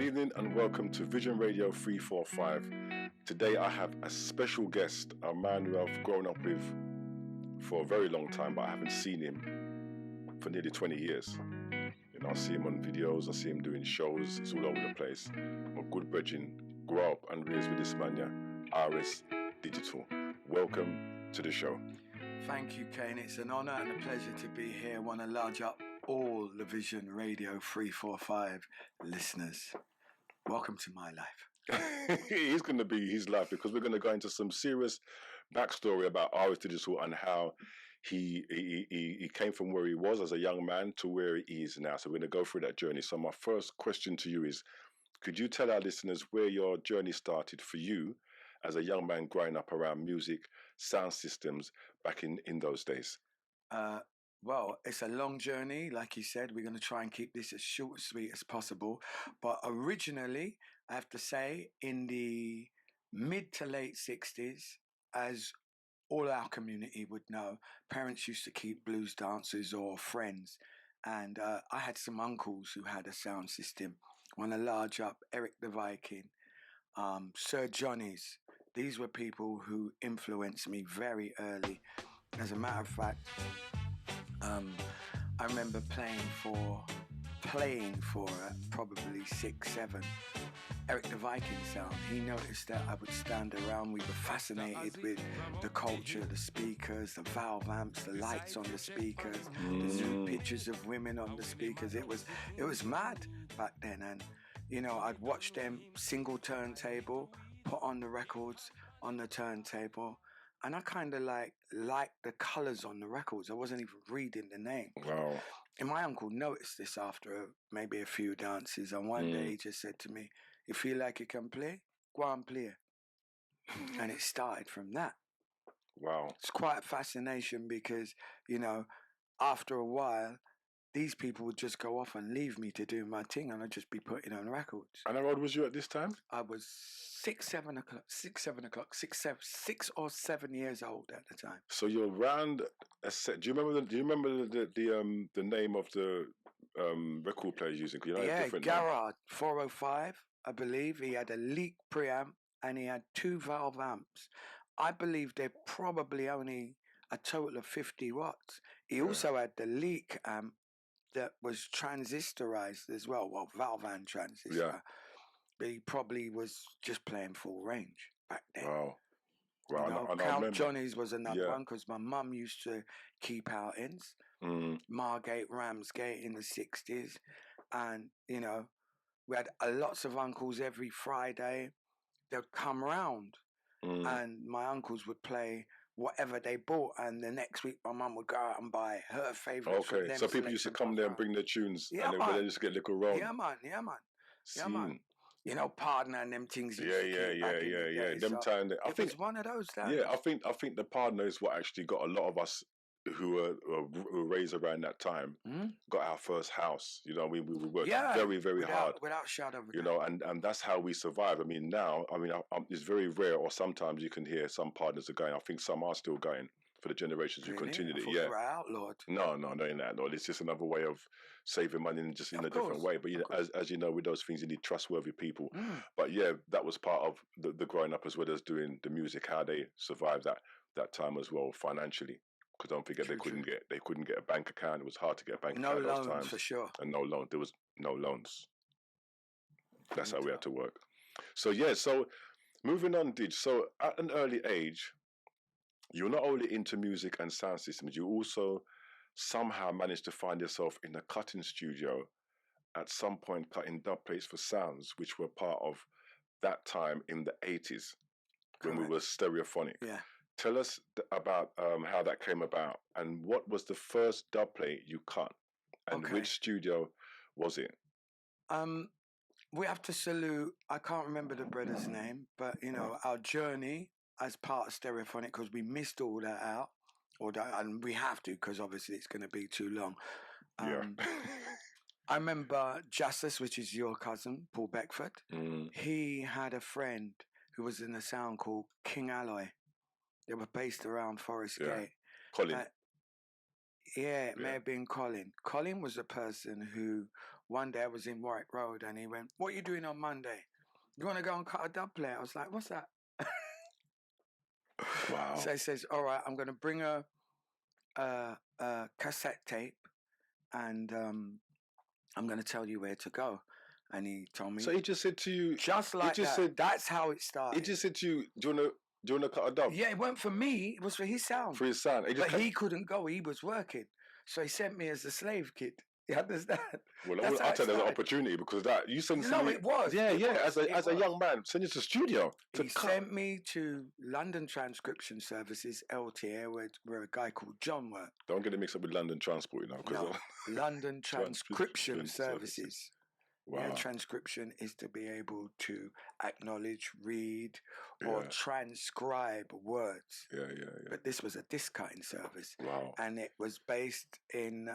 Good evening and welcome to Vision Radio 345. Today I have a special guest, a man who I've grown up with for a very long time, but I haven't seen him for nearly 20 years. You know, I see him on videos, I see him doing shows, it's all over the place. My good brethren, grew up and raised with this man, yeah, RS Digital. Welcome to the show. Thank you, Kane. It's an honour and a pleasure to be here. I want to large up all the Vision Radio 345 listeners. Welcome to my life. He's going to be his life because we're going to go into some serious backstory about RS Digital and how he came from where he was as a young man to where he is now. So we're going to go through that journey. So my first question to you is, could you tell our listeners where your journey started for you as a young man growing up around music, sound systems back in those days? Well, it's a long journey. Like you said, we're going to try and keep this as short and sweet as possible. But originally, I have to say, in the mid to late 60s, as all our community would know, parents used to keep blues dancers or friends. And I had some uncles who had a sound system. One of large up, Eric the Viking, Sir Johnny's. These were people who influenced me very early. As a matter of fact, I remember playing for probably 6, 7. Eric the Viking sound. He noticed that I would stand around. We were fascinated with the culture, the speakers, the valve amps, the lights on the speakers, the zoom pictures of women on the speakers. It was mad back then. And you know, I'd watch them single turntable, put on the records on the turntable. And I kind of liked the colours on the records. I wasn't even reading the name. Wow. And my uncle noticed this after maybe a few dances. And one day he just said to me, "You feel like you can play? Go and play." And it started from that. Wow. It's quite a fascination because, you know, after a while, these people would just go off and leave me to do my thing, and I'd just be putting on records. And how old was you at this time? I was 6 or 7 years old at the time. So you're around a set. Do you remember the name of the record players using? You know, yeah, different Garrard 405, I believe. He had a leak preamp and he had 2 valve amps. I believe they're probably only a total of 50 watts. He also had the leak amp that was transistorized as well, valve and transistor. Yeah. But he probably was just playing full range back then. Wow. You know, and Count Johnny's was another one because my mum used to keep outings. Margate, Ramsgate in the 60s. And, you know, we had lots of uncles every Friday. They'd come round and my uncles would play whatever they bought, and the next week my mum would go out and buy her favourites. Okay, so people used to come there and bring their tunes, and they just get a little round. Yeah, man. You know, Partner and them things. Yeah. Them so time. I think it was one of those times. Yeah, I think the Partner is what actually got a lot of us who were raised around that time got our first house. You know, we worked very, very hard. Without shadow of a doubt. You know, and that's how we survive. I mean, now, it's very rare, or sometimes you can hear some partners are going. I think some are still going for the generations who continued it. Yeah, we're outlawed. No, they're not outlawed. It's just another way of saving money, and just in a different way. But you know, as you know, with those things, you need trustworthy people. But yeah, that was part of the growing up as well as doing the music. How they survived that time as well financially. Because don't forget, they couldn't get a bank account. It was hard to get a bank account those times. No loans, for sure. And no loan. There was no loans. That's how we had to work. So moving on, Dij. So at an early age, you're not only into music and sound systems, you also somehow managed to find yourself in a cutting studio at some point, cutting dub plates for sounds, which were part of that time in the 80s when we were stereophonic. Yeah. Tell us about how that came about, and what was the first dub plate you cut, and which studio was it? We have to salute, I can't remember the brother's name, but you know, our journey as part of stereophonic, because we missed all that out, and we have to, because obviously it's going to be too long. I remember Justice, which is your cousin, Paul Beckford. He had a friend who was in a sound called King Alloy. They were based around Forest Gate. Colin. It may have been Colin. Colin was a person who one day I was in Warwick Road and he went, "What are you doing on Monday? You want to go and cut a dub plate?" I was like, "What's that?" Wow. So he says, "All right, I'm going to bring a cassette tape and I'm going to tell you where to go." And he told me. So he just said to you, just like just that. said, that's how it started. He just said to you, "Do you wanna cut a dub?" Yeah, it wasn't for me. It was for his sound. For his sound. He couldn't go. He was working. So he sent me as a slave kid. You understand? Well, I'll tell you there's an opportunity because that you sent No, me. it was. Yeah, it yeah. was, As a young man, send you to the studio. He sent me to London Transcription Services, LTA, where a guy called John worked. Don't get it mixed up with London Transport, you know. No, London Transcription Services. Wow. Yeah, transcription is to be able to acknowledge, read, or transcribe words. Yeah. But this was a disc cutting service. Wow. And it was based in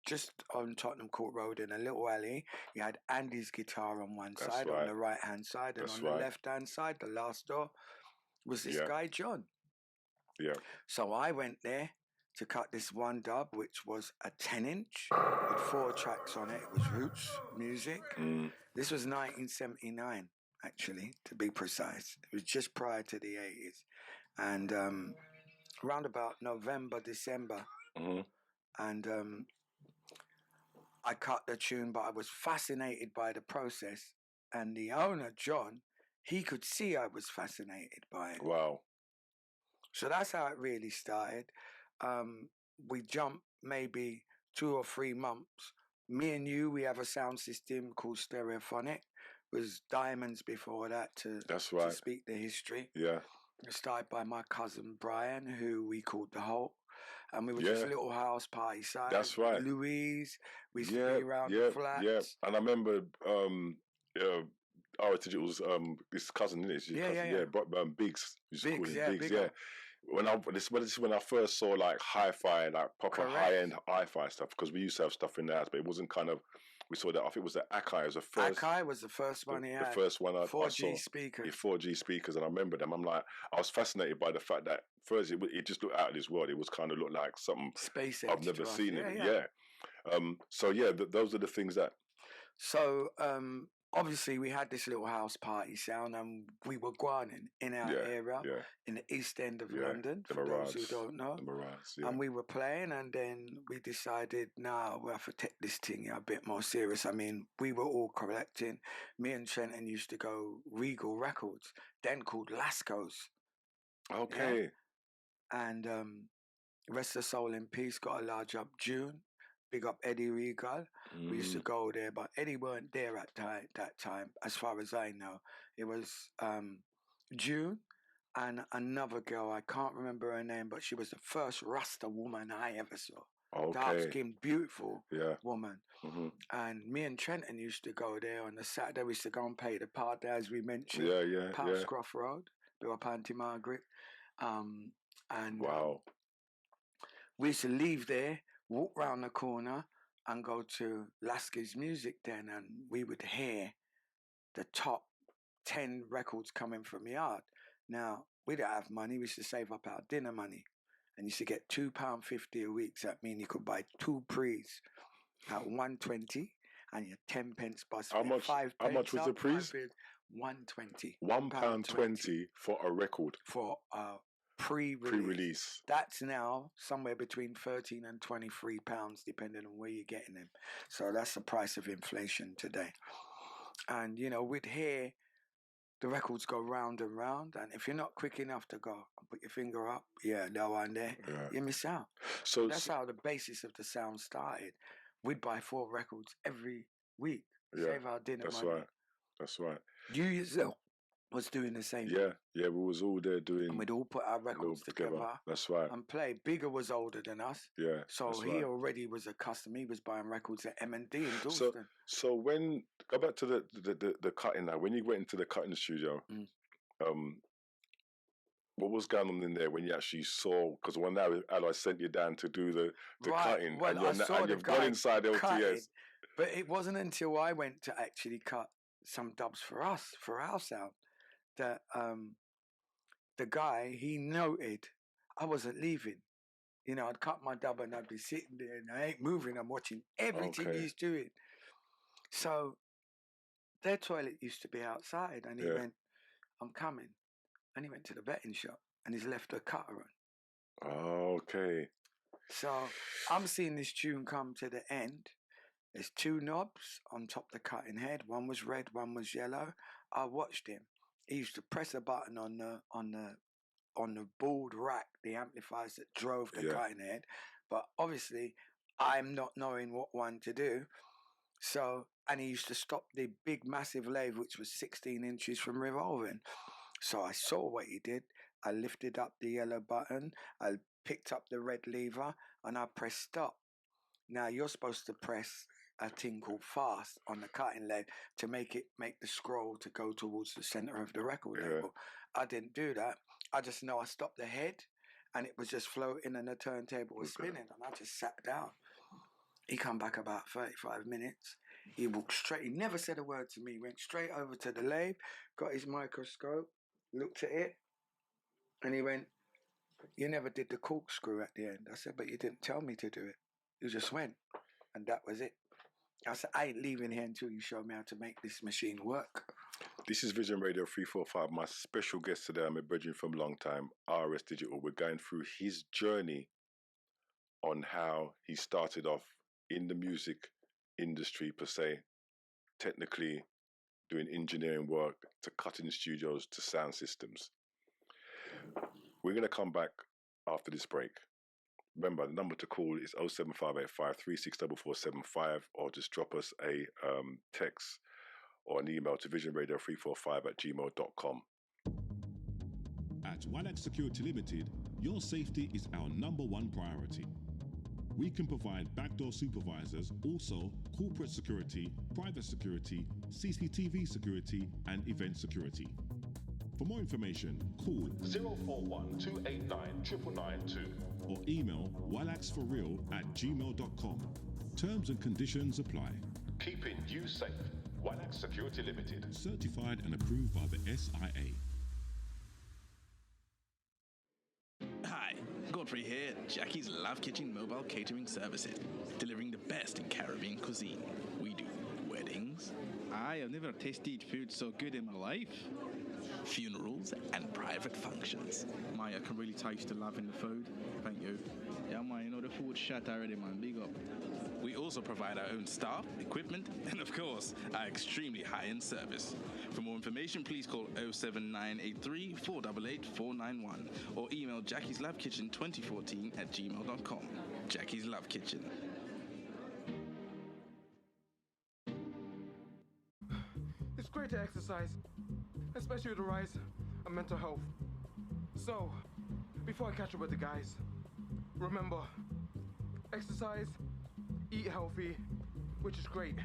just on Tottenham Court Road in a little alley. You had Andy's guitar on one side, on the right hand side, and on the left hand side, the last door, was this guy, John. Yeah. So I went there to cut this one dub, which was a 10-inch with 4 tracks on it. It was roots music. This was 1979, actually, to be precise. It was just prior to the 80s. And around about November, December. And I cut the tune, but I was fascinated by the process. And the owner, John, he could see I was fascinated by it. Wow. So that's how it really started. We jumped maybe 2 or 3 months. Me and you, we have a sound system called Stereophonic. It was Diamonds before that to speak the history. Yeah. It started by my cousin Brian, who we called the Hulk. And we were just a little house party side. That's right. Louise, we used to be around the flats. Yeah, and I remember it was his cousin, isn't it? Biggs. Biggs. Yeah. This is when I first saw like hi-fi, like proper high-end hi-fi stuff, because we used to have stuff in the house, but it wasn't kind of. We saw that. I think it was the Akai. Akai was the first one he had. The first one I saw. 4G speakers. Yeah, 4G speakers, and I remember them. I'm like, I was fascinated by the fact that first it just looked out of this world. It was kind of looked like something space. I've never seen it. So those are the things that. So obviously we had this little house party sound, and we were grinding in our area in the East End of London, for those who don't know. And we were playing, and then we decided, we have to take this thing a bit more serious. I mean, we were all collecting. Me and Trenton used to go Regal Records, then called Lasco's. Okay. Yeah? And Rest of Soul in Peace got a large up June. Big up Eddie Regal. We used to go there, but Eddie weren't there at that time, as far as I know. It was June and another girl, I can't remember her name, but she was the first Rasta woman I ever saw. Okay. Dark-skinned, beautiful woman. And me and Trenton used to go there on the Saturday. We used to go and play the party, as we mentioned. Palscroft Road, Bill Panty Margaret. And we used to leave there, walk round the corner and go to Lasky's Music Den, and we would hear the top 10 records coming from yard. Now, we didn't have money. We used to save up our dinner money and used to get £2.50 a week. So that means you could buy 2 prees at $1.20 and your 10 pence bus fare. How much was the prees? £1.20. £1.20 for a record. For pre-release. That's now somewhere between £13 and £23, depending on where you're getting them. So that's the price of inflation today. And, we'd hear the records go round and round, and if you're not quick enough to go and put your finger up, no one there, you miss out. So that's how the basis of the sound started. We'd buy 4 records every week, save our dinner money. That's right. You yourself was doing the same. Yeah, we was all there doing. And we'd all put our records together. That's right. And play. Bigger was older than us. Yeah. So he already was a customer. He was buying records at M&D in Dalston. So when go back to the cutting now. When you went into the cutting studio, what was going on in there when you actually saw? Because when I sent you down to do the cutting, well, and you've gone inside LTS. Cutting, but it wasn't until I went to actually cut some dubs for us, for our sound, that the guy, he noted I wasn't leaving. I'd cut my dub and I'd be sitting there and I ain't moving. I'm watching everything he's doing. So their toilet used to be outside, and he Yeah. went, "I'm coming," and he went to the betting shop, and he's left a cutter on. Okay. So I'm seeing this tune come to the end. There's two knobs on top of the cutting head. One was red, one was yellow. I watched him. He used to press a button on the board rack, the amplifiers that drove the Yeah. cutting head. But obviously, I'm not knowing what one to do. So, and he used to stop the big, massive lathe, which was 16 inches from revolving. So I saw what he did. I lifted up the yellow button. I picked up the red lever, and I pressed stop. Now you're supposed to press a thing called fast on the cutting lathe to make the scroll to go towards the center of the record label. I didn't do that. I just know I stopped the head, and it was just floating, and the turntable was spinning, and I just sat down. He come back about 35 minutes. He walked straight. He never said a word to me. He went straight over to the lathe, got his microscope, looked at it, and he went, "You never did the corkscrew at the end." I said, "But you didn't tell me to do it. You just went." And that was it. I said, "I ain't leaving here until you show me how to make this machine work." This is Vision Radio 345. My special guest today, I'm a brethren from a long time, RS Digital. We're going through his journey on how he started off in the music industry per se, technically doing engineering work to cutting studios to sound systems. We're going to come back after this break. Remember, the number to call is 07585 364475, or just drop us a text or an email to visionradio345@gmail.com. At Wallax Security Limited, your safety is our number one priority. We can provide backdoor supervisors, also corporate security, private security, CCTV security, and event security. For more information, call 041 289 9992 or email wallaxforreal@gmail.com. Terms and conditions apply. Keeping you safe. Wallax Security Limited. Certified and approved by the SIA. Hi, Godfrey here, Jackie's Love Kitchen Mobile Catering Services, delivering the best in Caribbean cuisine. We do weddings. I have never tasted food so good in my life. Funerals and private functions. Mate, I can really taste the love in the food. Thank you. Yeah, man, you know the food shut already, man. Big up. We also provide our own staff, equipment, and of course, our extremely high-end service. For more information, please call 07983 488 491 or email Jackie's Love Kitchen 2014@gmail.com. Jackie's Love Kitchen. It's great to exercise, especially with the rise of mental health. So, before I catch up with the guys, remember, exercise, eat healthy, which is great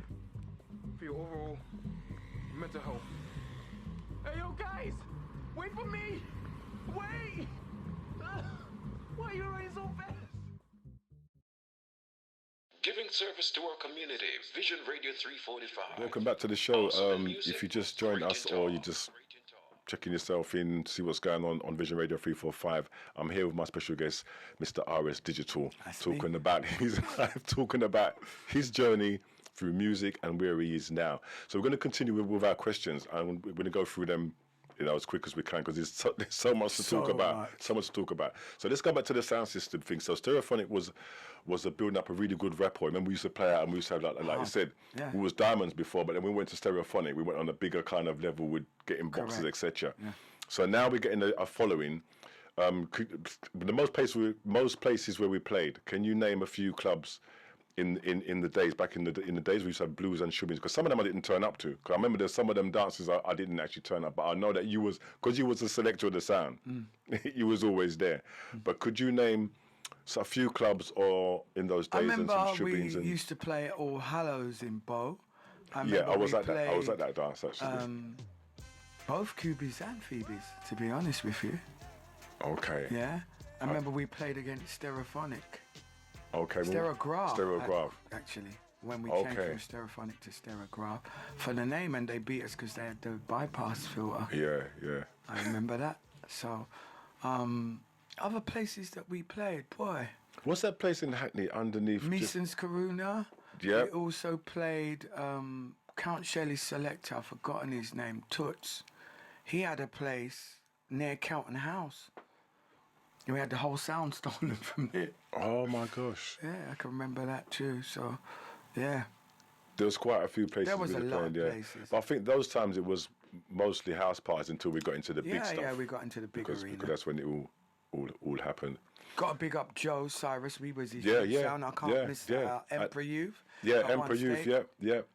for your overall mental health. Hey, yo, guys, wait for me! Wait! Why are you running so fast? Giving service to our community. Vision Radio 345. Welcome back to the show. If you just joined us or you just checking yourself in, see what's going on Vision Radio 345. I'm here with my special guest, Mr. RS Digital, talking about his journey through music and where he is now. So we're going to continue with our questions, and we're going to go through them, as quick as we can, because there's so much to talk about. So much to talk about. So let's go back to the sound system thing. So Stereophonic was a building up a really good rapport. Remember, we used to play out and we used to have, like you said, we was Diamonds before, but then we went to Stereophonic. We went on a bigger kind of level with getting boxes, etc. Yeah. So now we're getting a following. The most places where we played, can you name a few clubs in the days, back in the days we used to have blues and shubbies? Because some of them I didn't turn up to. Because I remember there's some of them dances I didn't actually turn up, but I know that because you was the selector of the sound, you was always there. But could you name a few clubs or in those days? I remember we used to play at All Hallows in Bow. I was at that dance actually. Both Cubies and Phoebes, to be honest with you. Okay. Yeah, I remember we played against Stereophonic. Okay. Stereograph. Actually, when we changed from Stereophonic to Stereograph for the name, and they beat us because they had the bypass filter. Yeah. I remember that. So, other places that we played, boy. What's that place in Hackney underneath? Meeson's Karuna. Yeah. We also played Count Shelley's selector. I've forgotten his name. Toots. He had a place near Kelton House. And we had the whole sound stolen from there. Oh my gosh. Yeah, I can remember that too. So, yeah. There was quite a few places. There was we a were lot playing, of yeah. places. But I think those times it was mostly house parties until we got into the big stuff. Yeah, we got into the big because arena. that's when it all happened. Got to big up Joe Cyrus. We was his Yeah, youth yeah, sound. I can't yeah, miss yeah. that. Emperor Youth. Yeah, got Emperor one Youth, stage.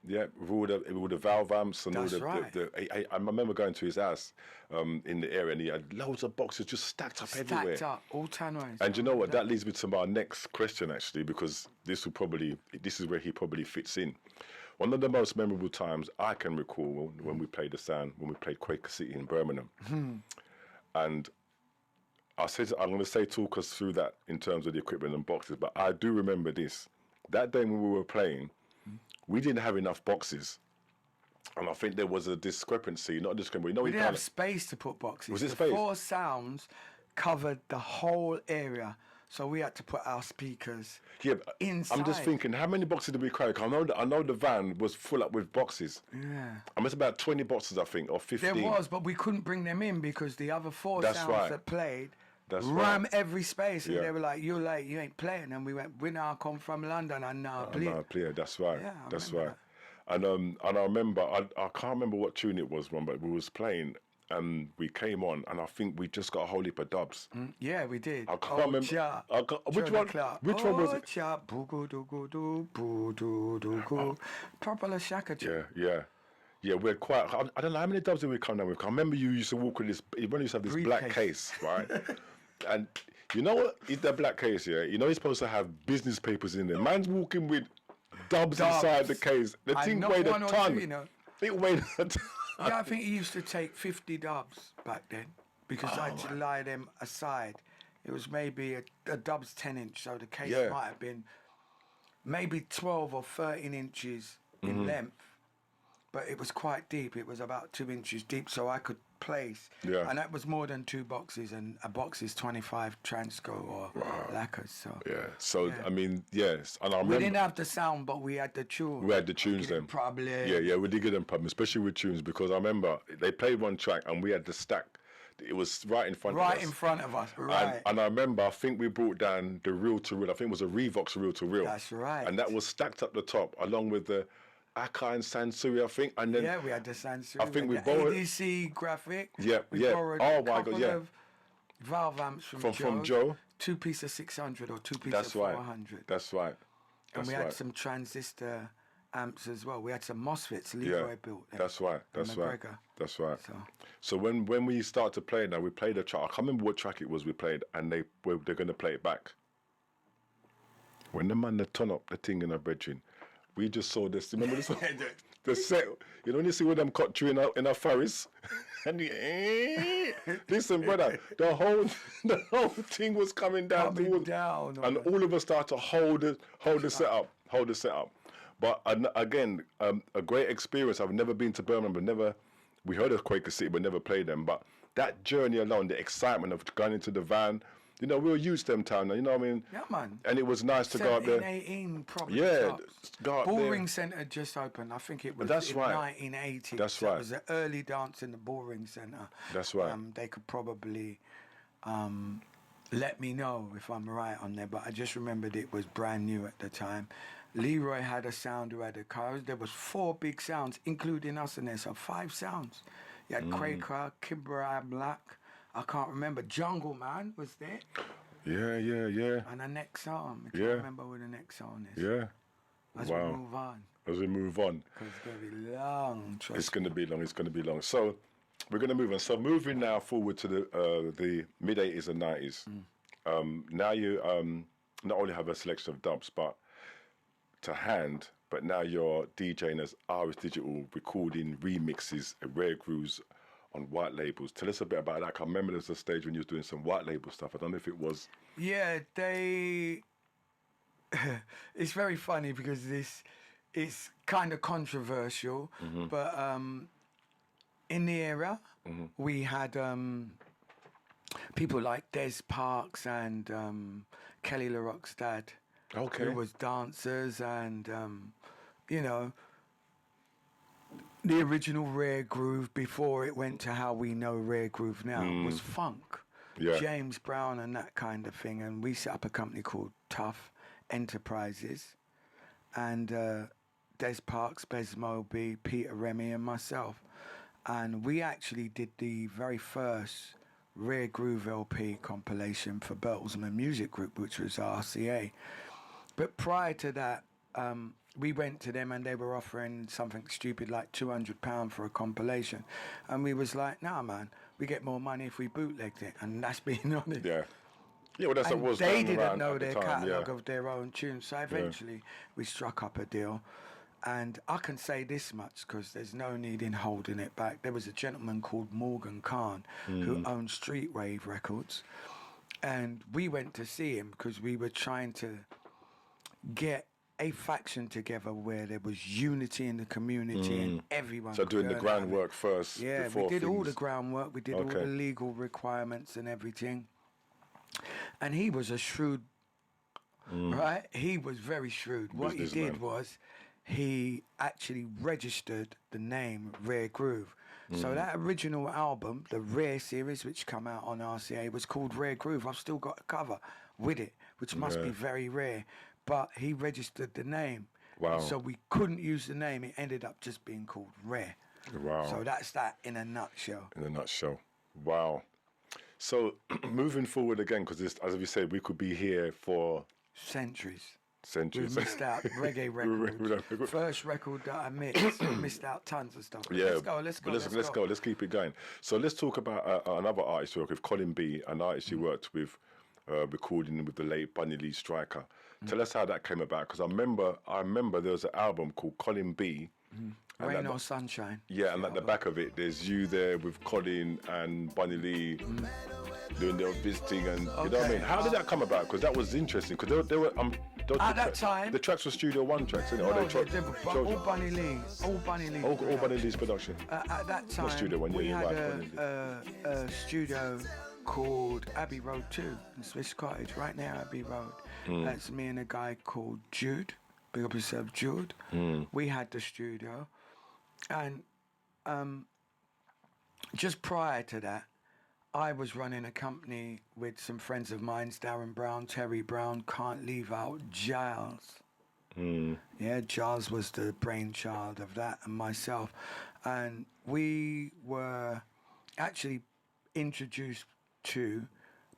yeah. With all the valve amps and That's all the, right. I remember going to his house in the area and he had loads of boxes just stacked up everywhere. Stacked up, all tannoys. And you know what? That leads me to my next question actually, because this is where he probably fits in. One of the most memorable times I can recall when we played the sound, when we played Quaker City in Birmingham. And I'm going to say talk us through that in terms of the equipment and boxes, but I do remember this. That day when we were playing, we didn't have enough boxes. And I think there was a discrepancy, not a discrepancy. We didn't have space to put boxes. Was it the space? 4 sounds covered the whole area. So we had to put our speakers inside. I'm just thinking, how many boxes did we carry? I know the van was full up with boxes. Yeah. I must about 20 boxes, I think, or 15. There was, but we couldn't bring them in because the other 4 That's sounds right. that played That's ram right. every space. And Yeah. they were like, you're late, you ain't playing. And we went, we now come from London and now play. No, clear. That's right. Yeah, I That's remember right. And I remember, I can't remember what tune it was, but we was playing and we came on and I think we just got a whole heap of dubs. Yeah, we did. I can't remember. Which one? Which one was it? Proper Shaka. Yeah, we had quite. I don't know how many dubs did we come down with. I remember you used to walk with this. When you used to have this black case, right? And you know what? It's that black case, yeah. You know he's supposed to have business papers in there. Man's walking with dubs inside the case. The thing weighed a ton. Two, you know. It weighed a ton. Yeah, I think he used to take 50 dubs back then because I had to lie them aside. It was maybe a dub's 10-inch, so the case might have been maybe 12 or 13 inches in length. But it was quite deep. It was about 2 inches deep, so I could place. Yeah. And that was more than 2 boxes, and a box is 25 transco or lacquers. So Yeah. So I mean, yes, and I remember we didn't have the sound, but we had the tune. we had the tunes then. Probably. Yeah, we did get them problems, especially with tunes, because I remember they played one track and we had the stack. It was right in front of us. Right in front of us, right. And I remember, I think we brought down the reel to reel. I think it was a Revox reel to reel. That's right. And that was stacked up the top, along with the Akai and Sansui, I think. And then Yeah, we had the Sansui. I think we the borrowed ADC graphic. Yeah, we yeah. borrowed Oh a my God, couple yeah. of valve amps from Joe. 2 pieces 600 or 2 pieces That's right. 400. That's right. And we right. had some transistor amps as well. We had some MOSFETs Leroy built. Them. That's right. That's right. McGregor. That's right. So So when we started to play now, we played a track. I can't remember what track it was we played, and they're going to play it back. When the man they turn up the thing in our bedroom, we just saw this. Remember this one? The set. You know when you see with them cut through in a forest, and listen, brother, the whole thing was coming down, and all of us started to hold the setup. But again, a great experience. I've never been to Birmingham, but we heard of Quaker City, but never played them. But that journey alone, the excitement of going into the van, you know, we were used to them town, you know what I mean? Yeah, man. And it was nice to go up there. 18, probably. Yeah, go up there. Bullring Centre just opened. I think it was That's in right. 1980. That's so right. It was the early dance in the Bullring Centre. That's right. They could probably let me know if I'm right on there, but I just remembered it was brand new at the time. Leroy had a sound who had a car. There was 4 big sounds, including us in there, so 5 sounds. You had Quaker, Kibra Black. I can't remember. Jungle Man was there. Yeah. And the next song. I Yeah. can't remember what the next song is. Yeah. As Wow. we move on. As we move on. Because it's going to be long. trust It's going to be long. So we're going to move on. So moving now forward to the mid 80s and 90s. Now you not only have a selection of dubs, but to hand, but now you're DJing as RS Digital, recording remixes and rare grooves on white labels. Tell us a bit about that. I remember there was a stage when you was doing some white label stuff. I don't know if it was. Yeah, it's very funny because this is kind of controversial, but in the era, we had people like Des Parks and Kelly LaRock's dad, Okay. who was dancers, and you know, the original Rare Groove before it went to how we know Rare Groove now was funk. Yeah. James Brown and that kind of thing. And we set up a company called Tough Enterprises. And Des Parks, Bez Moby, Peter Remy and myself. And we actually did the very first Rare Groove LP compilation for Bertelsmann Music Group, which was RCA. But prior to that, we went to them and they were offering something stupid like £200 for a compilation. And we was like, nah, man, we get more money if we bootlegged it. And that's being honest. Yeah. Yeah, well, that's And what was they going didn't around know at the their time, catalogue yeah. of their own tunes. So eventually we struck up a deal. And I can say this much because there's no need in holding it back. There was a gentleman called Morgan Khan who owned Streetwave Records. And we went to see him because we were trying to get a faction together where there was unity in the community and everyone. So doing the could earn out of it. groundwork first. Yeah, before we did all the things- groundwork. We did all Okay. the legal requirements and everything. And he was a shrewd, right? He was very shrewd. What he did Businessman. was he actually registered the name Rare Groove. So that original album, the Rare series, which come out on RCA, was called Rare Groove. I've still got a cover with it, which must be Yeah. very rare. But he registered the name. Wow. So we couldn't use the name. It ended up just being called Rare. Wow. So that's that in a nutshell. In a nutshell. Wow. So moving forward again, because as we said, we could be here for Centuries. centuries. We missed out reggae records. First record that I missed out tons of stuff. But Yeah, let's go. but let's go. Let's keep it going. So let's talk about another artist you work with, Colin B, an artist you worked with, recording with the late Bunny Lee Striker. Tell us how that came about, because I remember there was an album called Colin B. and Rain at or Sunshine. Yeah, and at the back of it, there's you there with Colin and Bunny Lee doing their visiting, and you know what I mean. How did that come about? Because that was interesting. Because they were At that time- the tracks were Studio One tracks, isn't it? Or No, they all Bunny Lee. All Bunny Lee. all Bunny Lee's production. At that time, Studio One, yeah, we you're had right, Bunny a studio called Abbey Road 2 in Swiss Cottage, right near Abbey Road. That's me and a guy called Jude. Big up yourself, Jude. We had the studio. And just prior to that, I was running a company with some friends of mine, Darren Brown, Terry Brown, can't leave out Giles. Yeah, Giles was the brainchild of that, and myself. And we were actually introduced to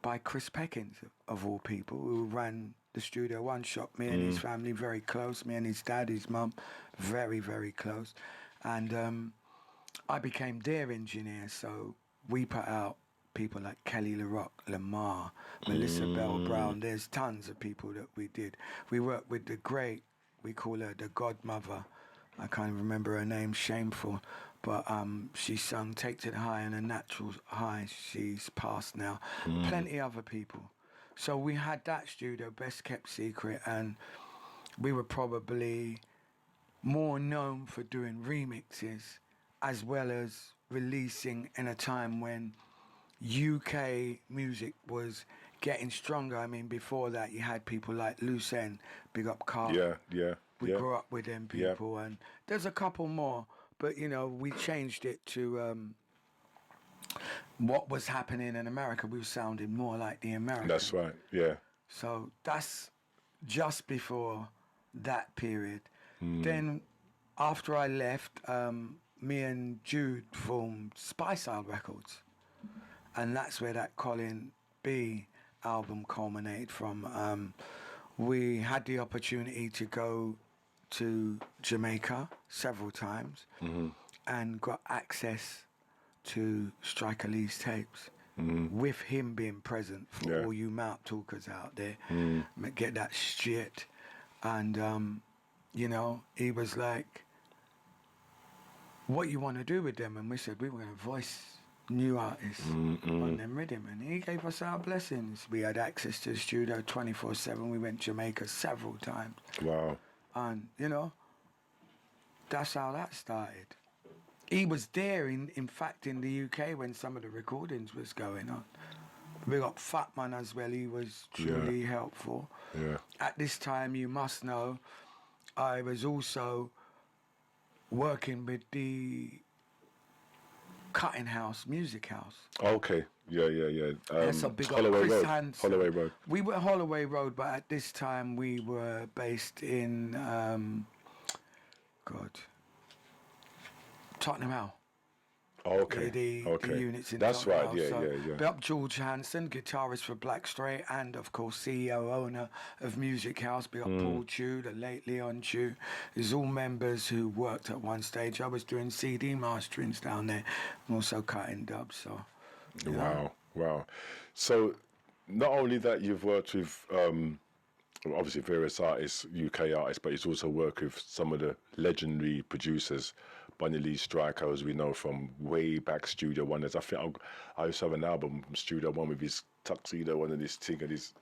by Chris Peckins, of all people, who ran the Studio One shop. Me and his family very close. Me and his dad, his mum, very, very close. And I became their engineer, so we put out people like Kelly LaRock, Lamar, Melissa Bell Brown. There's tons of people that we did. We worked with the great, we call her the godmother. I can't remember her name, shameful. But she sung Take to the High and a Natural High. She's passed now. Plenty other people. So we had that studio, best kept secret, and we were probably more known for doing remixes as well as releasing in a time when UK music was getting stronger. I mean, before that, you had people like Loose End, Big Up Carl. Yeah. We grew up with them people, and there's a couple more, but you know, we changed it to what was happening in America. We were sounding more like the Americans. That's right. Yeah. So that's just before that period. Then, after I left, me and Jude formed Spice Isle Records, and that's where that Colin B album culminated from. We had the opportunity to go to Jamaica several times and got access to Striker Lee's tapes with him being present for all you mouth talkers out there. Get that shit. And, you know, he was like, what you want to do with them? And we said we were going to voice new artists on them rhythm, and he gave us our blessings. We had access to the studio 24/7. We went to Jamaica several times. Wow. And, you know, that's how that started. He was there, in fact, in the UK when some of the recordings was going on. We got Fatman as well. He was truly helpful. Yeah. At this time, you must know, I was also working with the Cutting House, Music House. Okay. Yeah. So big up Holloway Chris Road. Hanson. Holloway Road. We were Holloway Road, but at this time we were based in Tottenham Hale. Oh, okay. The units in That's Tottenham right. Hale. Yeah. Big up George Hanson, guitarist for Black Stray, and of course CEO owner of Music House. Big up Paul Chew, the late Leon Chew. There's all members who worked at one stage. I was doing CD masterings down there, and also cutting dubs. So. Wow. So, not only that you've worked with obviously various artists, UK artists, but you've also worked with some of the legendary producers, Bunny Lee Striker, as we know from way back Studio One. I think I used to have an album from Studio One with his tuxedo on and this thing and his.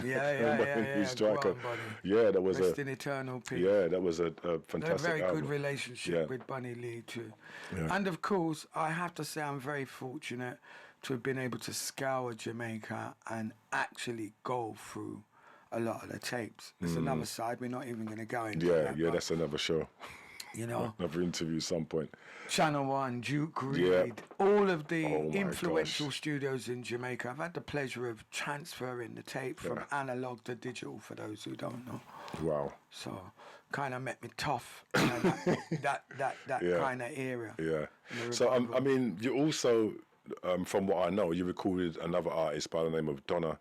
Yeah. Striker. Go on, yeah, that was Rest in eternal peace. Yeah, that was a fantastic a very album. good relationship with Bunny Lee too. Yeah. And of course, I have to say I'm very fortunate to have been able to scour Jamaica and actually go through a lot of the tapes. There's another side we're not even going to go into. Yeah, that's another show. You know, another interview at some point. Channel One, Duke Reed, all of the Oh my influential gosh. studios in Jamaica. I've had the pleasure of transferring the tape from analog to digital, for those who don't know. Wow. So, kind of met me tough in that kind of era. Yeah. So, I mean, you also, from what I know, you recorded another artist by the name of Donna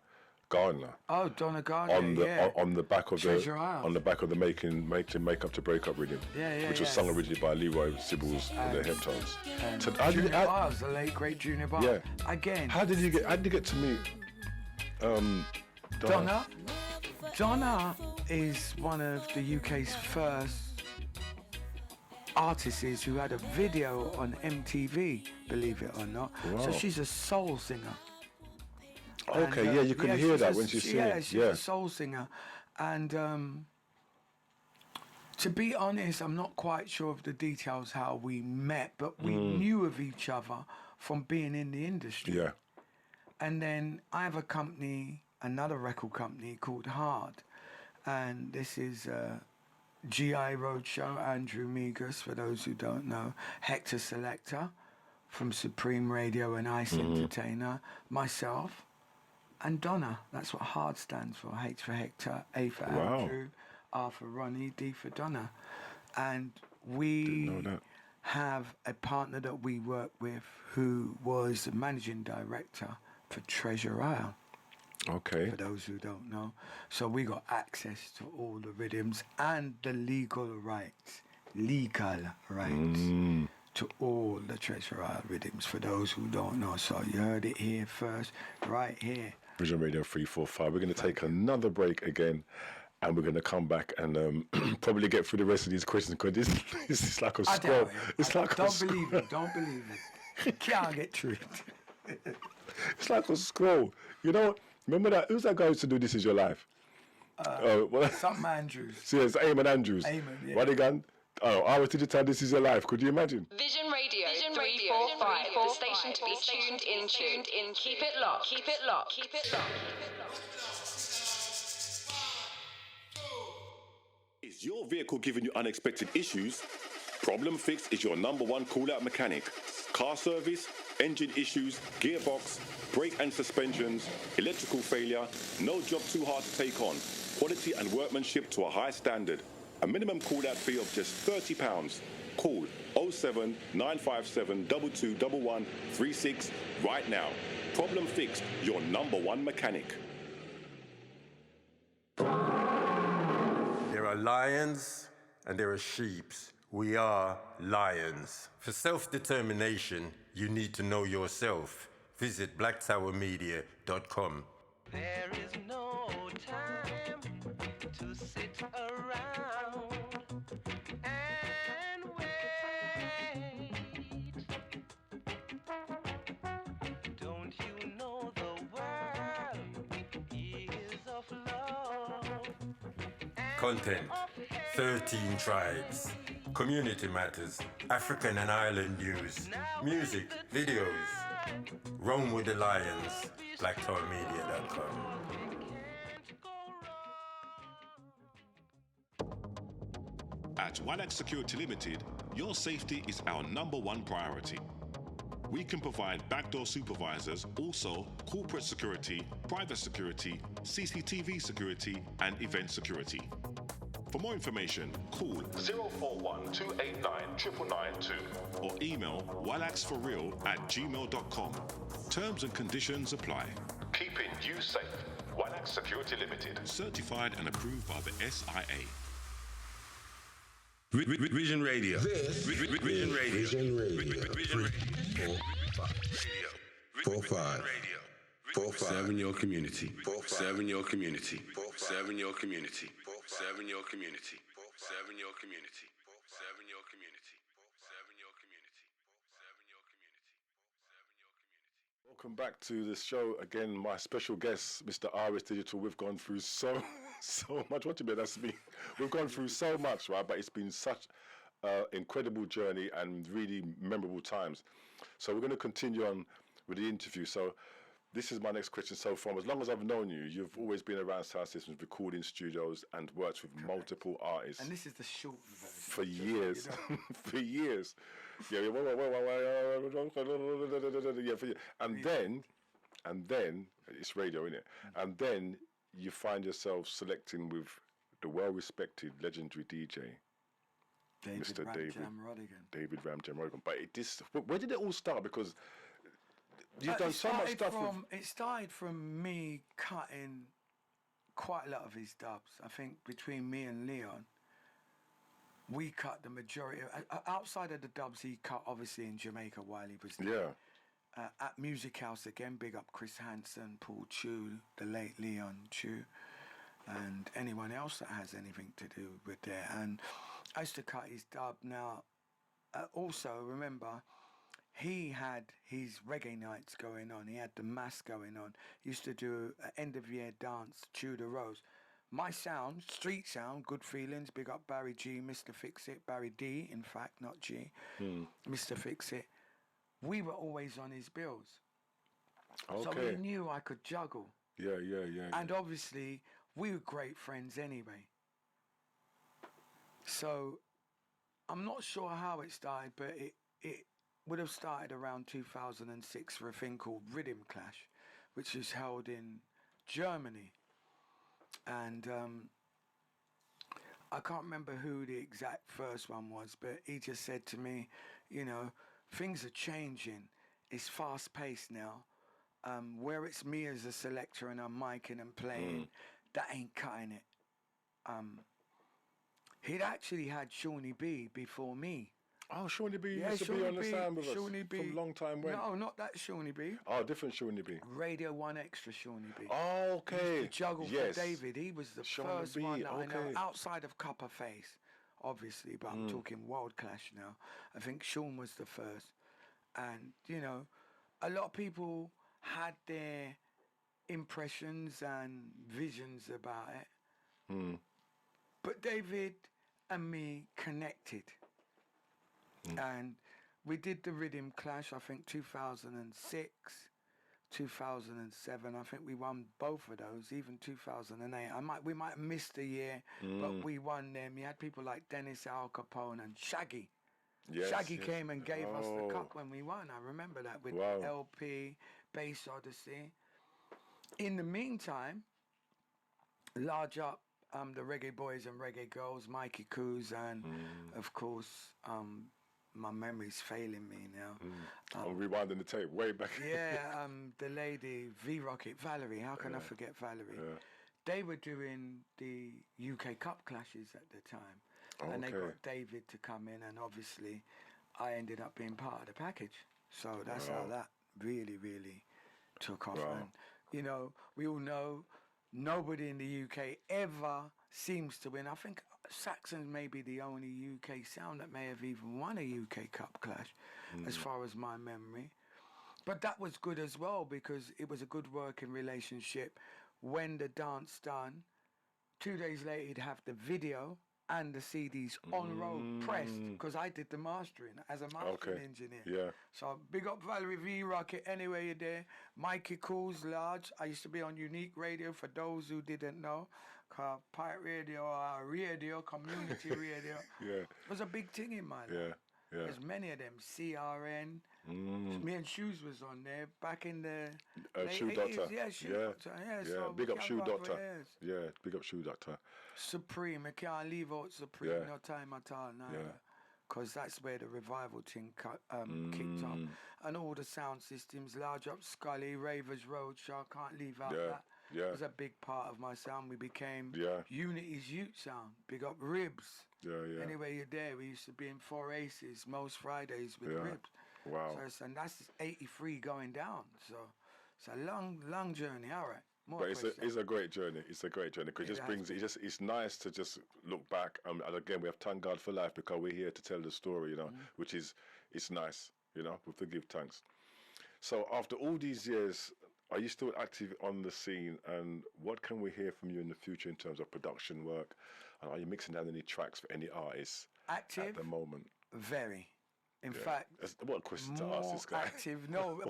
Gardner. Oh, Donna Gardner, on the back of Treasure Isle. on the back of the making Makeup to Break Up rhythm, which was sung originally by Leroy Sibbles and the Heptones. So Junior Bars, the late great Junior Bars. Yeah. Again. How did you get to meet Donna? Donna is one of the UK's first artists who had a video on MTV, believe it or not. Wow. So she's a soul singer. Okay, And, you can hear that when she's singing. Yeah, she's a soul singer. And to be honest, I'm not quite sure of the details how we met, but we knew of each other from being in the industry. Yeah. And then I have a company, another record company called Hard. And this is GI Roadshow, Andrew Megas, for those who don't know, Hector Selector from Supreme Radio and Ice Entertainer, myself, and Donna. That's what Hard stands for. H for Hector, A for Andrew, R for Ronnie, D for Donna. And we have a partner that we work with who was the managing director for Treasure Isle. Okay. For those who don't know. So we got access to all the rhythms and the legal rights to all the Treasure Isle rhythms, for those who don't know. So you heard it here first, right here. Vision Radio 345. We're going to take another break again, and we're going to come back and probably get through the rest of these questions, because this is like a scroll. Don't believe it. Can't get through it. It's like a scroll. You know, remember that? Who's that guy who used to do This Is Your Life? Something Andrews. See, it's Eamon Andrews. Eamon, yeah. What again? Oh, I was digital. This Is Your Life. Could you imagine? Vision Radio 345, the station to be tuned in. Keep it locked. Keep it locked. Keep it locked. Is your vehicle giving you unexpected issues? Problem Fix is your #1 call-out mechanic. Car service, engine issues, gearbox, brake and suspensions, electrical failure, no job too hard to take on. Quality and workmanship to a high standard. A minimum call-out fee of just £30. Call 07 957 2211 36 right now. Problem Fixed, your #1 mechanic. There are lions and there are sheeps. We are lions. For self-determination, you need to know yourself. Visit blacktowermedia.com. There is no time to sit around and wait. Don't you know the world is of love? Content, 13 tribes. Community matters, African and Island news, music, videos. Roam with the Lions, blacktowermedia.com. At Walax Security Limited, your safety is our number one priority. We can provide backdoor supervisors, also corporate security, private security, CCTV security, and event security. For more information, call 041 289 9992 or email walaxforreal@gmail.com. Terms and conditions apply. Keeping you safe. Walax Security Limited. Certified and approved by the SIA. Vision Radio. Vision Radio. Vision Radio. Vision Radio. 45. 7 your community. 7 your community. 7 your community. 7 your community. 7 your community. 7 your community. 7 your community. 7 your community. Welcome back to the show again. My special guest, Mr. RS Digital. We've gone through so much. What do you mean? That's me. We've gone through so much, right? But it's been such an incredible journey and really memorable times. So we're going to continue on with the interview. So this is my next question. So from as long as I've known you, you've always been around sound systems, recording studios, and worked with multiple artists. And this is the short version. For years. For years. Yeah, and then it's radio, innit? And then you find yourself selecting with the well-respected, legendary DJ, Mr. David Ram Jam Rodigan. But where did it all start? Because you've done so much stuff. It started from me cutting quite a lot of his dubs. I think between me and Leon, we cut the majority. Outside of the dubs he cut, obviously, in Jamaica while he was there. Yeah. At Music House again, big up Chris Hansen, Paul Chew, the late Leon Chew, and anyone else that has anything to do with there. And I used to cut his dub. Now, also remember, he had his reggae nights going on. He had the mass going on. He used to do an end-of-year dance, Chew the Rose. My sound, street sound, Good Feelings, big up Barry G, Mr. Fix It, Barry D, in fact, not G, Mr. Fix It. We were always on his bills. Okay. So he knew I could juggle. Yeah. And obviously, we were great friends anyway. So I'm not sure how it started, but it would have started around 2006 for a thing called Rhythm Clash, which is held in Germany. And I can't remember who the exact first one was, but he just said to me, you know, things are changing. It's fast-paced now. Where it's me as a selector and I'm micing and playing, that ain't cutting it. He'd actually had Shawnee B before me. Oh, Shawnee B used to be on the sound with us from a long time when? No, not that Shawnee B. Oh, different Shawnee B. Radio 1 Extra Shawnee B. Oh, okay. He used to juggle for David. He was the first one that I know outside of Copper Face, obviously, but I'm talking World Clash now. I think Sean was the first. And, you know, a lot of people had their impressions and visions about it. But David and me connected. And we did the Rhythm Clash, I think 2006, 2007. I think we won both of those, even 2008. We might have missed a year, but we won them. You had people like Dennis Al Capone and Shaggy. Shaggy came and gave us the cup when we won. I remember that with LP, Bass Odyssey. In the meantime, large up the Reggae Boys and Reggae Girls, Mikey Coos, and of course, my memory's failing me now. I'm rewinding the tape way back. The lady, V-Rocket, Valerie. How can I forget Valerie? Yeah. They were doing the UK Cup clashes at the time. And they got David to come in, and obviously I ended up being part of the package. So that's how that really, really took off. And, you know, we all know nobody in the UK ever seems to win. I think Saxon may be the only UK sound that may have even won a UK Cup clash, as far as my memory. But that was good as well, because it was a good working relationship. When the dance done, 2 days later he'd have the video and the CDs on road pressed because I did the mastering as a mastering engineer. Yeah. So big up Valerie V, Rocket, anyway you're there. Mikey Cool's Large. I used to be on Unique Radio for those who didn't know. Pirate Radio, radio, community radio. Yeah. It was a big thing in my life. Yeah. Yeah. There's many of them. CRN. Me and Shoes was on there back in the late Shoe 80s. Doctor. Yeah, Shoe Yeah. Doctor. Yeah, Yeah. so Big we up can Shoe go for Doctor. years. Yeah. Big up Shoe Doctor. Supreme. I can't leave out Supreme Yeah. no time at all neither. Yeah. Because that's where the revival thing kicked off. And all the sound systems, Large Up Scully, Ravers Roadshow, can't leave out Yeah. that. Yeah. It was a big part of my sound. We became Yeah. Unity's youth sound. Big up Ribs. Yeah. Yeah. Anyway, you're there. We used to be in 4 Aces most Fridays with Yeah. Ribs. Wow. So, and that's 83 going down. So it's a long journey. All right. More But it's questions. a great journey. It's a great journey because it just brings it's nice to just look back. And again, we have thank God for life because we're here to tell the story, you know, which is it's nice, you know, we have to give thanks. So after all these years, are you still active on the scene? And what can we hear from you in the future in terms of production work? And are you mixing down any tracks for any artists Active at the moment? Very. In fact, what a question to ask this guy.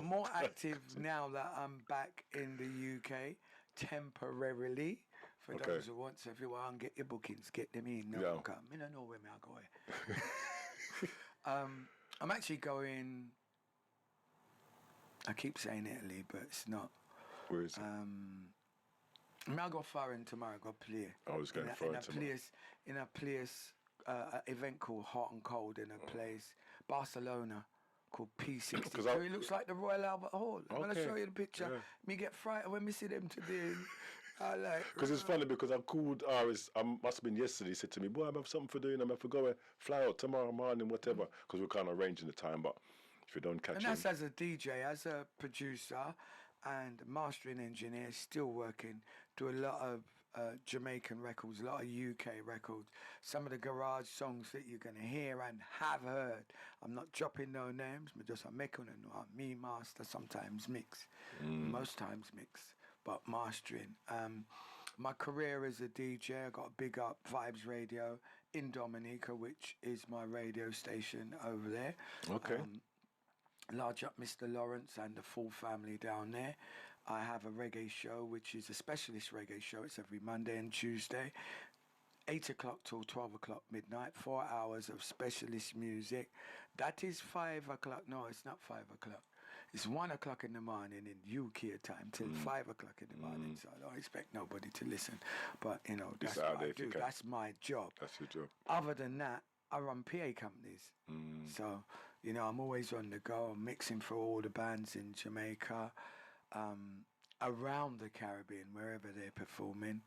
More active now that I'm back in the UK temporarily. For those who want, so if you want to get your bookings, get them in. No, come. I don't know where I go. I'm actually going. I keep saying Italy, but it's not. Where is it? I'll go foreign tomorrow. Go play. I was going foreign tomorrow. In a place, event called Hot and Cold in a place, Barcelona, called P62. It looks like the Royal Albert Hall. I'm going to show you the picture. Yeah. Me get frightened when we see them today. I like. Because it's funny because I called Iris, must have been yesterday, he said to me, boy, I have something for doing, I'm have to go and fly out tomorrow morning, whatever, because we're kind of arranging the time, but if you don't catch And him. that's as a DJ, as a producer and mastering engineer, still working, do a lot of Jamaican records, a lot of UK records, some of the garage songs that you're going to hear and have heard. I'm not dropping no names, but just I'm making it. Me master, sometimes mix, most times mix, but mastering. My career as a DJ, I got a big up Vibes Radio in Dominica, which is my radio station over there. Okay. Large up Mr. Lawrence and the full family down there. I have a reggae show, which is a specialist reggae show. It's every Monday and Tuesday, 8 o'clock till 12 o'clock midnight, 4 hours of specialist music. That is 5 o'clock. No, it's not 5 o'clock. It's 1 o'clock in the morning in UK time till 5 o'clock in the morning. So I don't expect nobody to listen. But, you know, that's what I do. That's my job. That's your job. Other than that, I run PA companies. So, you know, I'm always on the go. I'm mixing for all the bands in Jamaica, around the Caribbean, wherever they're performing.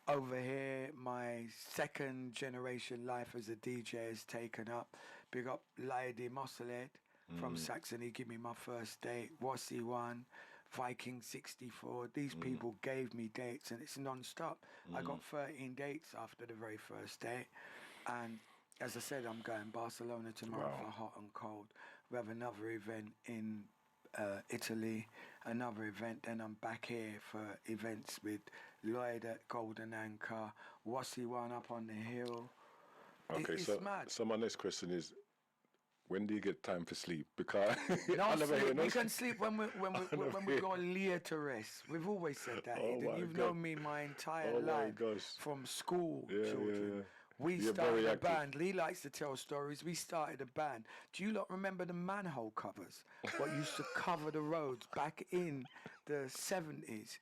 Over here, my second generation life as a DJ has taken up. Big up Lady Mosselhead from Saxony, give me my first date. Wassy One, Viking 64. These people gave me dates and it's non-stop. I got 13 dates after the very first day. And as I said, I'm going Barcelona tomorrow for Hot and Cold. We have another event in Italy, another event, then I'm back here for events with Lloyd at Golden Anchor, Wassy One up on the hill. Okay, it's so mad. So my next question is, when do you get time for sleep? Because we can sleep when we go late to rest. We've always said that. Oh You've known me my entire life from school, children. Yeah. We You're started very a active. band. Lee likes to tell stories. We started a band. Do you lot remember the manhole covers? What used to cover the roads back in the 70s?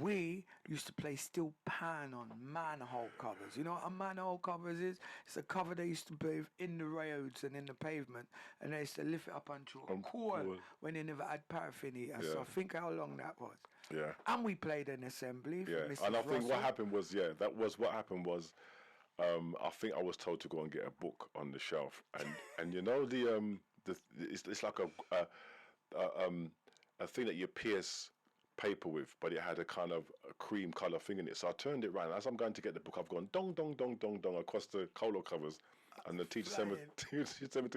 We used to play steel pan on manhole covers. You know what a manhole covers is? It's a cover they used to put in the roads and in the pavement, and they used to lift it up onto a coil when they never had paraffin heater. Yeah. So think how long that was. Yeah. And we played an assembly for Yeah. Mrs. And I think what Russell. happened was, what happened was, I think I was told to go and get a book on the shelf, and you know it's like a thing that you pierce paper with, but it had a kind of a cream colour thing in it. So I turned it round. As I'm going to get the book, I've gone dong dong dong dong dong across the colo covers, and the teacher said to me,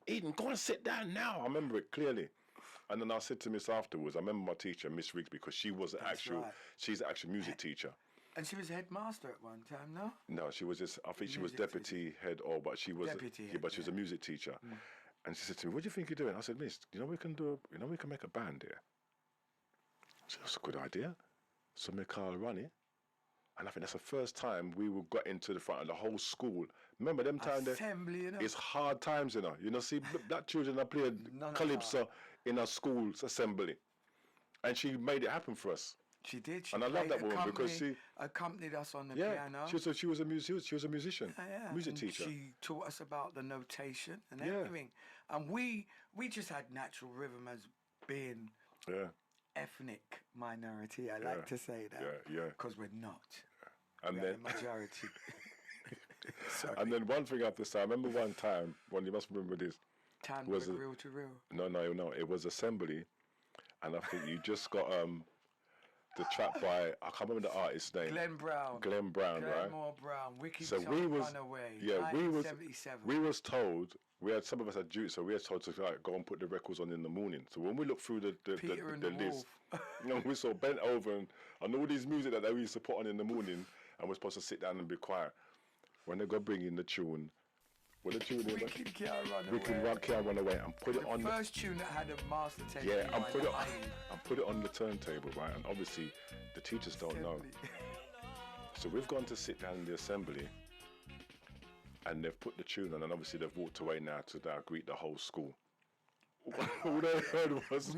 Eden, go and sit down now. I remember it clearly. And then I said to Miss afterwards, I remember my teacher, Miss Riggs, because she's an actual music teacher. And she was headmaster at one time, no? No, she was just. I think she was Music deputy head, or but she was. Deputy yeah, head, but she was a music teacher. And she said to me, "What do you think you're doing?" I said, "Miss, you know we can do. You know we can make a band here." I said, "That's a good idea." So me call Ronnie, and I think that's the first time we got into the front of the whole school. Remember them time there? Assembly, you know. It's hard times, you know. You know, see, black children are playing None of calypso in our school's assembly, and she made it happen for us. She did. She And I love played that woman because she accompanied us on the yeah, piano. she was a musician, Yeah, music and teacher. She taught us about the notation and Yeah. everything. And we just had natural rhythm as being Yeah, ethnic minority. I like to say that. yeah. Because we're not. And We're then the majority. Sorry. and then one thing I have to say, I remember one time, you must remember this. Tan was real to real. No, it was assembly, and I think you just got the track by I can't remember the artist's name. Glenn Brown, right? Glenmore Brown, Wicked So Song, we was Runaway, yeah, we was 1977. told some of us had duty, so we were told to like, go and put the records on in the morning. So when we looked through the Peter and the list, Wolf. you know, we saw bent over and all these music that they used to put on in the morning, and we're supposed to sit down and be quiet. When they go bring in the tune, what the tune is? Wicked Can't Run Wicked Away. Can't Run Away, and put it on The first tune that had a master tape. yeah, and put it on the turntable, right? And obviously, the teachers don't know. So we've gone to sit down in the assembly, and they've put the tune on, and obviously they've walked away now to now greet the whole school. All they heard was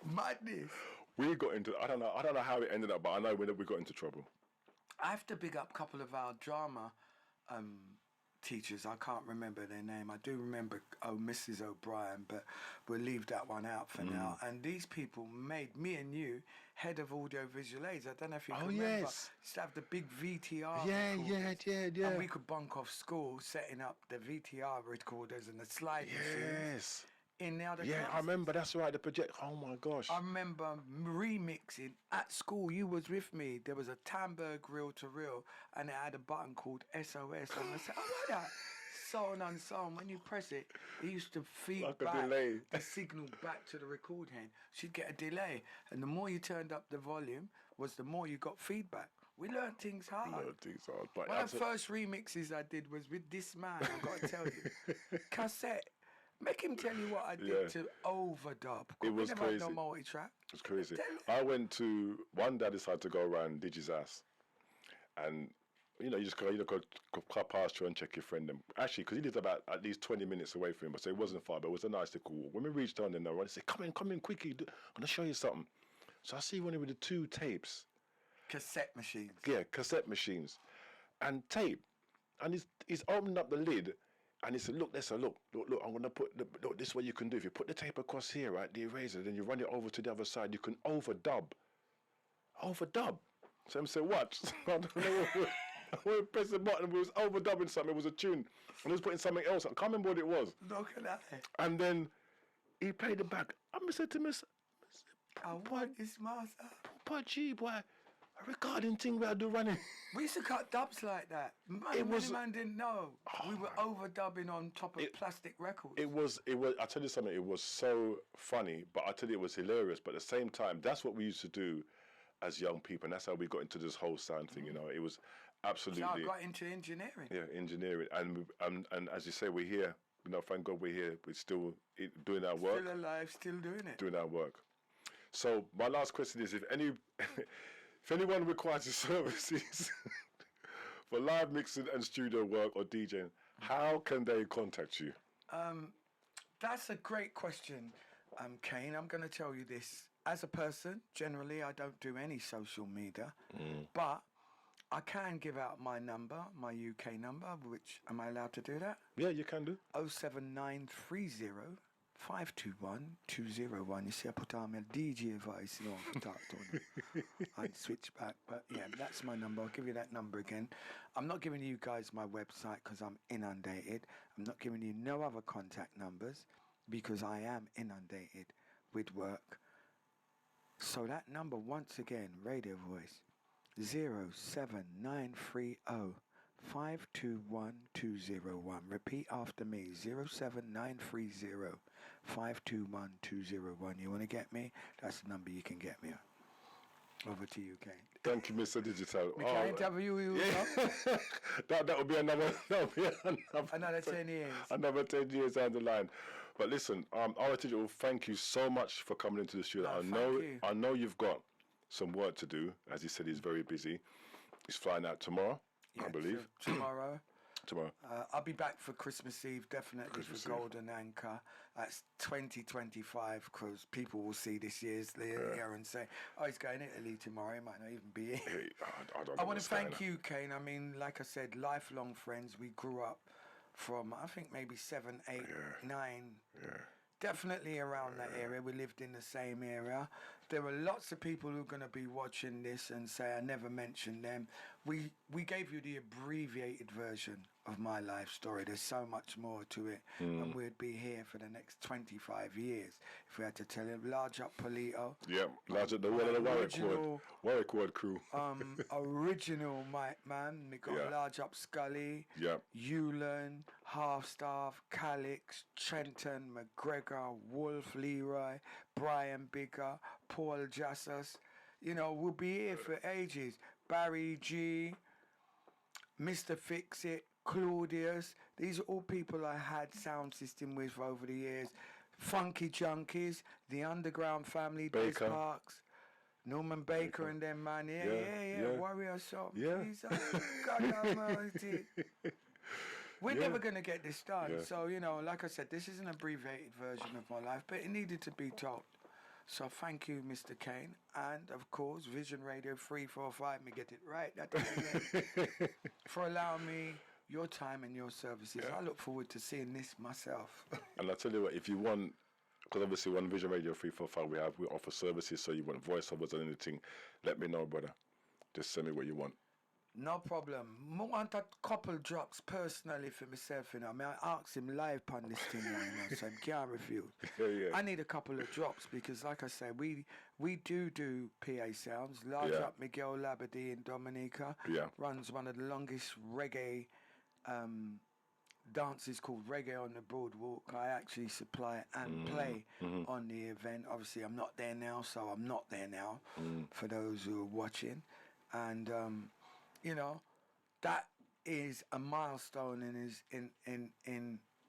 madness. we got into. I don't know how it ended up, but I know we got into trouble. I have to big up a couple of our drama teachers. I can't remember their name. I do remember Mrs. O'Brien, but we'll leave that one out for now. And these people made me and you head of audio visual aids. I don't know if you can remember. Yes. Used to have the big VTR Yeah. And we could bunk off school setting up the VTR recorders and the slide machines Yes. in the other Yeah, classes. I remember. That's right. The project. Oh my gosh. I remember remixing at school. You was with me. There was a Tamberg reel to reel, and it had a button called SOS. And I said, "Oh, what that?" So on. When you press it, it used to feed Like a back delay. the signal back to the record head. She'd get a delay, and the more you turned up the volume, was the more you got feedback. We learned things hard. But One of the first remixes I did was with this man. I got to tell you, cassette. Make him tell you what I did to overdub. It was we never crazy. had no multi-track. It was crazy. I went to one day. I decided to go around Digi's house, and you know, you just go past you and check your friend. And actually, because he lived about at least 20 minutes away from him, so it wasn't far, but it was a nice little walk. When we reached down there, I said, "Come in, quickly! I'm gonna show you something." So I see one with the two tapes. Cassette machines. Yeah, cassette machines, and tape, and he's opened up the lid. And he said, look, I'm going to put, look, this is what you can do. If you put the tape across here, right, the eraser, then you run it over to the other side, you can overdub. So I said, what? I don't know. We pressed the button, we was overdubbing something, it was a tune. And he was putting something else, I can't remember what it was. Look at that. And then he played it back. I said to him, I want this master. Poor G, boy. A recording thing where I do running. We used to cut dubs like that. Many man didn't know. We were overdubbing on top of plastic records. It was. I tell you something. It was so funny, but I tell you, it was hilarious. But at the same time, that's what we used to do as young people, and that's how we got into this whole sound thing. You know, it was absolutely. So I got into engineering. Yeah, engineering, and as you say, we're here. You know, thank God we're here. We're still doing our work. Still alive, still doing it. Doing our work. So my last question is: if anyone requires your services for live mixing and studio work or DJing, how can they contact you? That's a great question, Kane. I'm going to tell you this. As a person, generally, I don't do any social media, but I can give out my number, my UK number, which, am I allowed to do that? Yeah, you can do. 07930 521 201. You see, I put on my DJ voice, you know, I talk to them. I'd switch back, but yeah, that's my number. I'll give you that number again. I'm not giving you guys my website because I'm inundated. I'm not giving you no other contact numbers because I am inundated with work. So that number, once again, radio voice, 07930 521 201. Repeat after me, 07930 521 201. You want to get me? That's the number you can get me on. Over to you, Kane. Thank you, Mr. Digital. We can't interview you. Yeah. that would be another 10 years. Another 10 years down the line. But listen, our Digital, thank you so much for coming into the studio. I know you've got some work to do. As he said, he's very busy. He's flying out tomorrow, I believe. Tomorrow. Tomorrow. I'll be back for Christmas Eve, definitely for Golden Anchor. That's 2025, because people will see this year's year and say, oh, he's going to Italy tomorrow. He might not even be here. I want to thank you, Kane. I mean, like I said, lifelong friends. We grew up from, I think, maybe 7, 8, 9. Definitely around that area. We lived in the same area. There are lots of people who are going to be watching this and say, I never mentioned them. We gave you the abbreviated version of my life story. There's so much more to it. And we'd be here for the next 25 years if we had to tell you. Large Up Polito. Yeah, Large Up the one of the Warwick Ward crew. Original Mike Man. We got Large Up Scully. Yeah. Hewland, Half-Staff, Calix, Trenton, McGregor, Wolf, Leroy, Brian Bigger, Paul Jassas. You know, we'll be here for ages. Barry G, Mr. Fix-It, Claudius. These are all people I had sound system with over the years. Funky Junkies, the Underground Family, Des Parks, Norman Baker and them, man. Yeah. Warrior Shop. Yeah. God almighty. We're never going to get this done. Yeah. So, you know, like I said, this is an abbreviated version of my life, but it needed to be told. So thank you, Mr. Kane. And, of course, Vision Radio 345, me get it right, for allowing me your time and your services. I look forward to seeing this myself. And I tell you what, if you want, because obviously on Vision Radio 345 we offer services, so you want voiceovers or anything, let me know, brother. Just send me what you want. No problem. I want a couple drops personally for myself, you know. I mean, I asked him live on this thing, you know, so I can't refuse. I need a couple of drops because, like I say, we do PA sounds. Large Up Miguel Labadie in Dominica runs one of the longest reggae dances called Reggae on the Boardwalk. I actually supply and play on the event. Obviously, I'm not there now, so I'm not there now for those who are watching. And you know, that is a milestone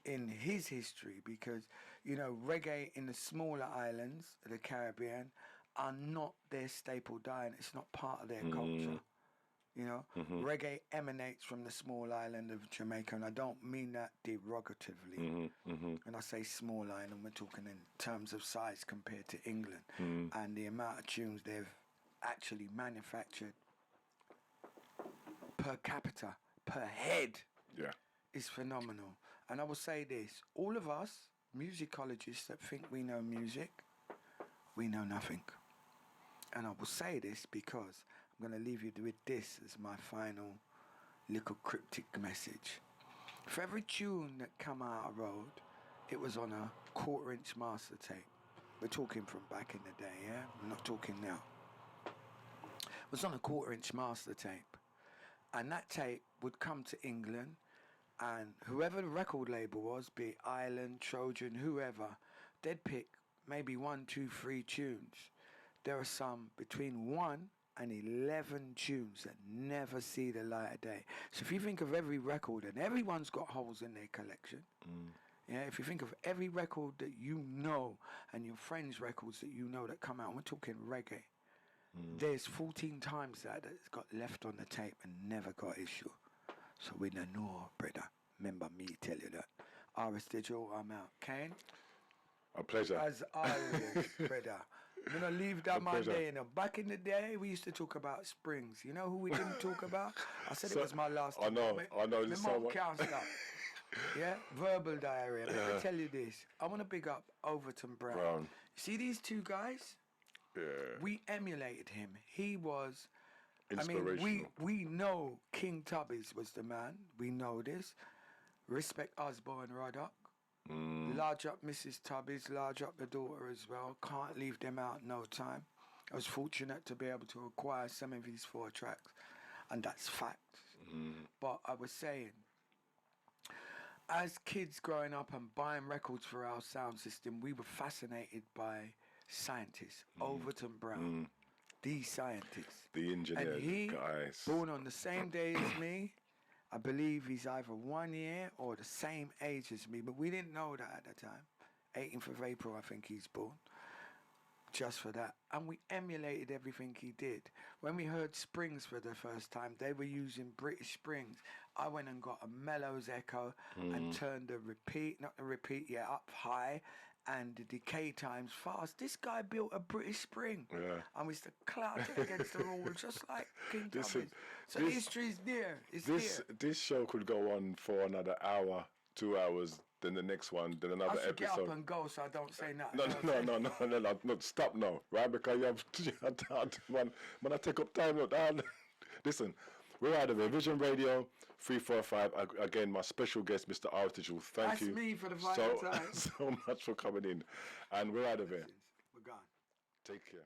in his history because, you know, reggae in the smaller islands of the Caribbean are not their staple diet. It's not part of their culture. You know, reggae emanates from the small island of Jamaica, and I don't mean that derogatively. When I say small island, we're talking in terms of size compared to England and the amount of tunes they've actually manufactured per capita, per head, is phenomenal. And I will say this, all of us musicologists that think we know music, we know nothing. And I will say this because I'm going to leave you with this as my final little cryptic message. For every tune that come out of road, it was on a 1/4-inch master tape. We're talking from back in the day, yeah? We're not talking now. It was on a 1/4-inch master tape. And that tape would come to England, and whoever the record label was, be it Ireland, Trojan, whoever, they'd pick maybe 1, 2, 3 tunes. There are some between 1 and 11 tunes that never see the light of day. So if you think of every record, and everyone's got holes in their collection, if you think of every record that you know, and your friends' records that you know that come out, we're talking reggae, there's 14 times that's got left on the tape and never got issue. So we don't know, brother. Remember me tell you that. RS Digital, I'm out. Kane? A pleasure. As always, brother. I'm going to leave that man there. You know, back in the day, we used to talk about springs. You know who we didn't talk about? I said it was my last I know. The mouth can't stop. Yeah? Verbal diarrhea. Let me tell you this. I want to big up Overton Brown. See these two guys? Yeah. We emulated him. He was, inspirational. I mean, we know King Tubby's was the man. We know this. Respect Osborne Roddock. Large up Mrs. Tubby's, large up the daughter as well. Can't leave them out no time. I was fortunate to be able to acquire some of these 4 tracks, and that's fact. But I was saying, as kids growing up and buying records for our sound system, we were fascinated by scientists. Overton Brown, the scientist. The engineer, And he, guys. born on the same day as me. I believe he's either 1 year or the same age as me, but we didn't know that at the time. 18th of April, I think he's born. Just for that. And we emulated everything he did. When we heard Springs for the first time, they were using British Springs. I went and got a Mellows Echo and turned the repeat, not the repeat, yeah, up high, and the decay times fast. This guy built a British Spring. Yeah. And we used to clout it against the wall, just like King Listen, Thomas. So this- history's there. It's there. This show could go on for another hour, 2 hours, then the next one, then another I should get episode. up and go so I don't say nothing. No, stop now, right? Because you have man, I take up time. Listen, we're out of here. Vision Radio 345. Again, my special guest, Mr. Article. Thank That's you me for the final time. so much for coming in. And we're out of here. We're gone. Take care.